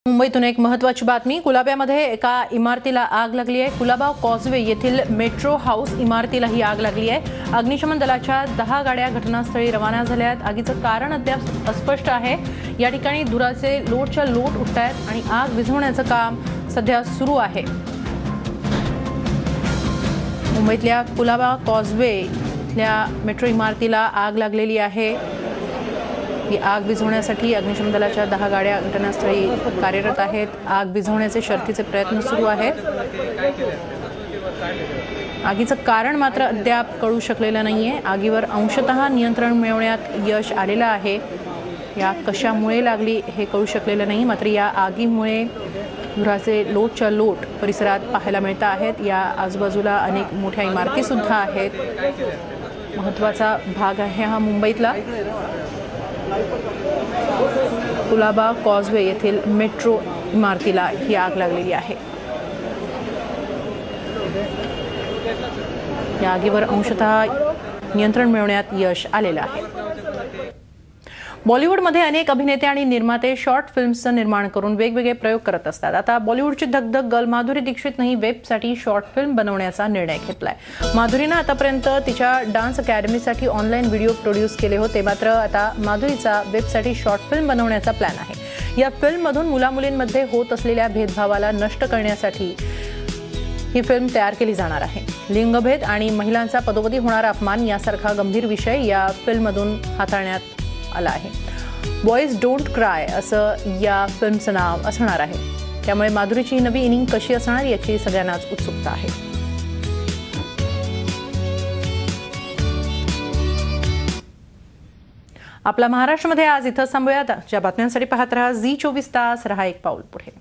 मुंबईतून एक महत्त्वाची बातमी। कुलाब्यामध्ये एका इमारतीला आग लागली आहे। कुलाबा कॉजवे येथील मेट्रो हाऊस इमारतीला ही आग लागली आहे। अग्निशमन दलाच्या 10 गाड्या घटनास्थळी रवाना झाल्या आहेत। आगीचं कारण अद्याप अस्पष्ट आहे। या ठिकाणी धुराचे लोटच्या लोट उठतायत आणि आग विझवण्याचं काम सध्या सुरू आहे। मुंबईतल्या कुलाबा कॉजवे इथल्या मेट्रो इमारतीला आग लागलेली आहे। ही आग विझवण्यासाठी अग्निशमन दलाच्या 10 गाड्या घटनास्थळी कार्यरत आहेत। आग विझवण्याचे शर्थीचे प्रयत्न सुरू आहेत। आगीचं कारण मात्र अद्याप कळू शकलेलं नाहीये। आगीवर अंशतः नियंत्रण मिळवण्यात यश आलेलं आहे। या कशामुळे लागली हे कळू शकलेलं नाही, मात्र या आगीमुळे धुराचे लोटच्या लोट परिसरात पाहायला मिळत आहेत। या आजूबाजूला अनेक मोठ्या इमारती सुद्धा आहेत। महत्त्वाचा भाग आहे हा मुंबईतला। कुलाबा कॉजवे येथील मेट्रो इमारतीला ही आग लागलेली आहे। या आगीवर अंशतः नियंत्रण मिळवण्यात यश आलेलं आहे। बॉलिवूडमध्ये अनेक अभिनेते आणि निर्माते शॉर्ट फिल्म्सचं निर्माण करून वेगवेगळे प्रयोग करत असतात। आता बॉलिवूडची धगधग गर्ल माधुरी दीक्षितनेही वेबसाठी शॉर्ट फिल्म बनवण्याचा निर्णय घेतलाय। माधुरीनं आतापर्यंत तिच्या डान्स अकॅडमीसाठी ऑनलाईन व्हिडिओ प्रोड्यूस केले होते, मात्र आता माधुरीचा वेबसाठी शॉर्ट फिल्म बनवण्याचा प्लॅन आहे। या फिल्ममधून मुलामुलींमध्ये होत असलेल्या भेदभावाला नष्ट करण्यासाठी ही फिल्म तयार केली जाणार आहे। लिंगभेद आणि महिलांचा पदोपदी होणारा अपमान यासारखा गंभीर विषय या फिल्ममधून हाताळण्यात आला आहे। बॉयज डोंट क्राय असं या फिल्मचं नाव असणार आहे। त्यामुळे माधुरीची नवी इनिंग कशी असणार याची सगळ्यांनाच उत्सुकता आहे। आपला महाराष्ट्रामध्ये आज इथं थांबूयात। ज्या बातम्यांसाठी पाहत रहा झी 24 तास, रहा एक पाऊल पुढे।